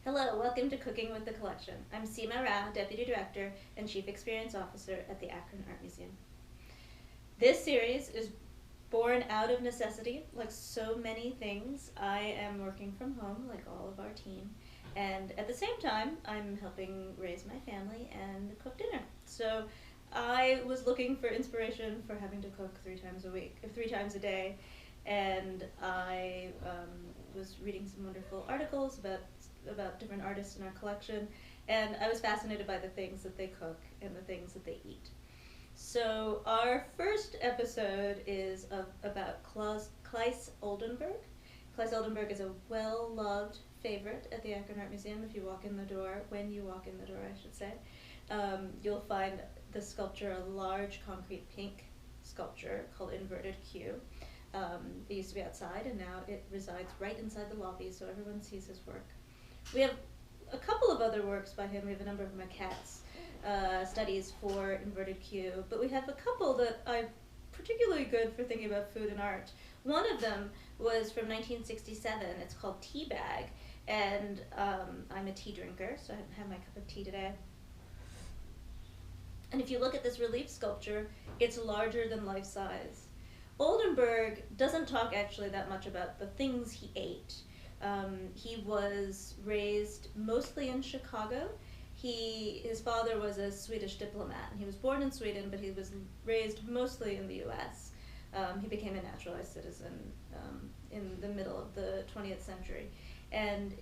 Hello, welcome to Cooking with the Collection. I'm Seema Rao, Deputy Director and Chief Experience Officer at the Akron Art Museum. This series is born out of necessity. Like so many things, I am working from home, like all of our team, and at the same time, I'm helping raise my family and cook dinner. So I was looking for inspiration for having to cook 3 times a week, 3 times a day, and I was reading some wonderful articles about different artists in our collection, and I was fascinated by the things that they cook and the things that they eat. So our first episode is about Claes Oldenburg. Claes Oldenburg is a well-loved favorite at the Akron Art Museum. If you walk in the door, when you walk in the door, I should say, you'll find the sculpture, a large concrete pink sculpture called Inverted Q. It used to be outside, and now it resides right inside the lobby, so everyone sees his work. We have a couple of other works by him. We have a number of maquettes, studies for Inverted Q, but we have a couple that are particularly good for thinking about food and art. One of them was from 1967. It's called Tea Bag, and I'm a tea drinker, so I have my cup of tea today. And if you look at this relief sculpture, it's larger than life size. Oldenburg doesn't talk actually that much about the things he ate. He was raised mostly in Chicago. His father was a Swedish diplomat, and he was born in Sweden, but he was raised mostly in the U.S. He became a naturalized citizen in the middle of the 20th century, and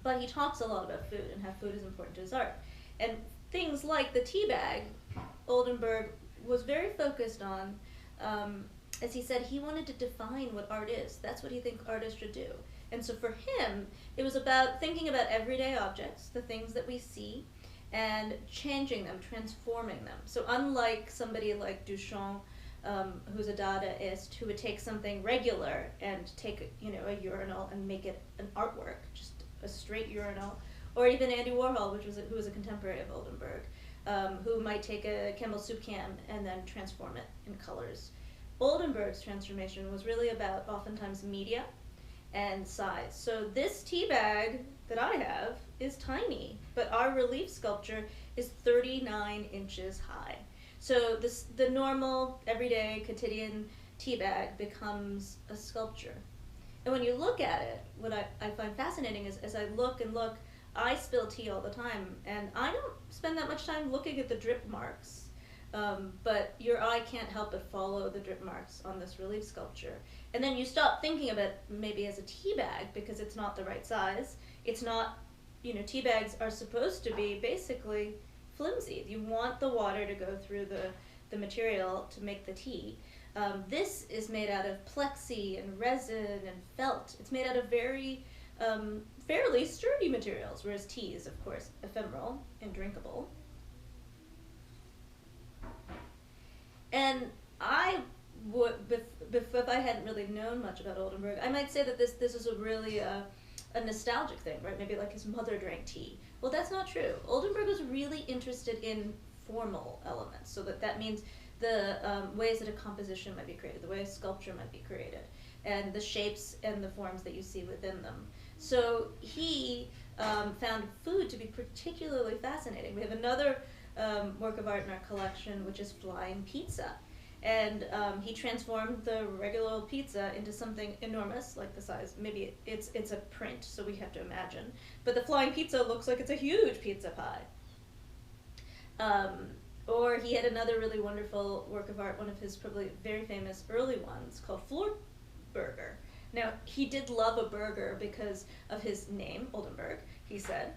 but he talks a lot about food and how food is important to his art, and things like the tea bag. Oldenburg was very focused on. As he said, he wanted to define what art is. That's what he thinks artists should do. And so for him, it was about thinking about everyday objects, the things that we see, and changing them, transforming them. So unlike somebody like Duchamp, who's a Dadaist, who would take something regular and take a urinal and make it an artwork, just a straight urinal, or even Andy Warhol, who was a contemporary of Oldenburg, who might take a Campbell soup can and then transform it in colors. Oldenburg's transformation was really about oftentimes media and size. So this tea bag that I have is tiny, but our relief sculpture is 39 inches high. So the normal, everyday, quotidian tea bag becomes a sculpture. And when you look at it, what I find fascinating is as I look and look, I spill tea all the time, and I don't spend that much time looking at the drip marks. But your eye can't help but follow the drip marks on this relief sculpture. And then you stop thinking of it maybe as a tea bag because it's not the right size. It's not, tea bags are supposed to be basically flimsy. You want the water to go through the material to make the tea. This is made out of plexi and resin and felt. It's made out of very fairly sturdy materials, whereas tea is, of course, ephemeral and drinkable. And I would, if I hadn't really known much about Oldenburg, I might say that this is a really a nostalgic thing, right? Maybe like his mother drank tea. Well, that's not true. Oldenburg was really interested in formal elements, so that means the ways that a composition might be created, the way a sculpture might be created, and the shapes and the forms that you see within them. So he found food to be particularly fascinating. We have another work of art in our collection, which is flying pizza. And he transformed the regular old pizza into something enormous, like the size. Maybe it's a print, so we have to imagine. But the flying pizza looks like it's a huge pizza pie. Or he had another really wonderful work of art, one of his probably very famous early ones, called Floor Burger. Now, he did love a burger because of his name, Oldenburg, he said.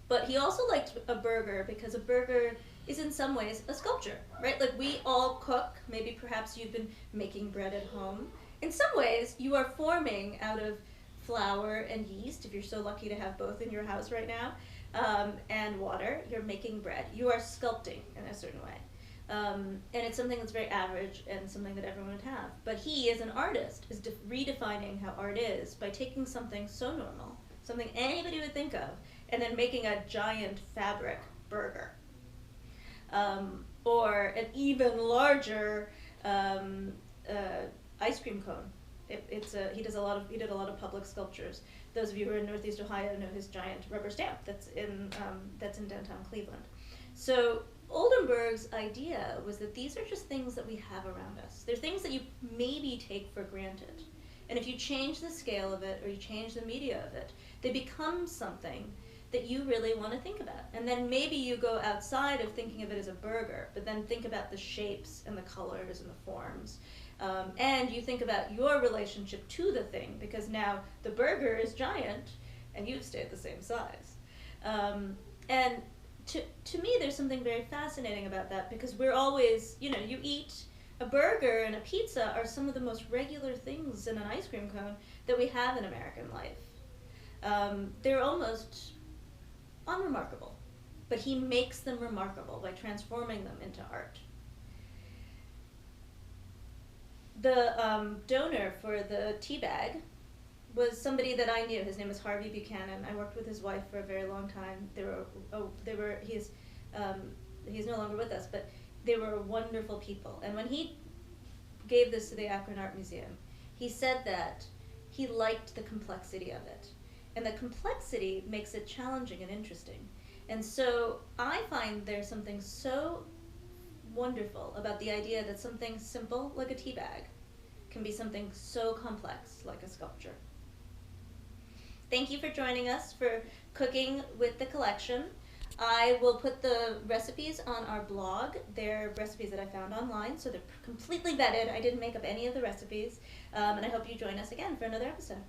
But he also liked a burger because a burger is in some ways a sculpture, right? Like we all cook, maybe perhaps you've been making bread at home. In some ways, you are forming out of flour and yeast, if you're so lucky to have both in your house right now, and water. You're making bread. You are sculpting in a certain way. And it's something that's very average and something that everyone would have. But he, as an artist, is redefining how art is by taking something so normal, something anybody would think of, and then making a giant fabric burger. Or an even larger ice cream cone. He did a lot of public sculptures. Those of you who are in Northeast Ohio know his giant rubber stamp that's in downtown Cleveland. So Oldenburg's idea was that these are just things that we have around us. They're things that you maybe take for granted. And if you change the scale of it or you change the media of it, they become something that you really want to think about. And then maybe you go outside of thinking of it as a burger, but then think about the shapes and the colors and the forms. And you think about your relationship to the thing, because now the burger is giant and you've stayed the same size. And to me, there's something very fascinating about that, because we're always, you eat a burger and a pizza are some of the most regular things in an ice cream cone that we have in American life. They're almost unremarkable, but he makes them remarkable by transforming them into art. The donor for the tea bag was somebody that I knew. His name was Harvey Buchanan. I worked with his wife for a very long time. He's no longer with us, but they were wonderful people. And when he gave this to the Akron Art Museum, he said that he liked the complexity of it. And the complexity makes it challenging and interesting. And so I find there's something so wonderful about the idea that something simple like a tea bag can be something so complex like a sculpture. Thank you for joining us for Cooking with the Collection. I will put the recipes on our blog. They're recipes that I found online, so they're completely vetted. I didn't make up any of the recipes. And I hope you join us again for another episode.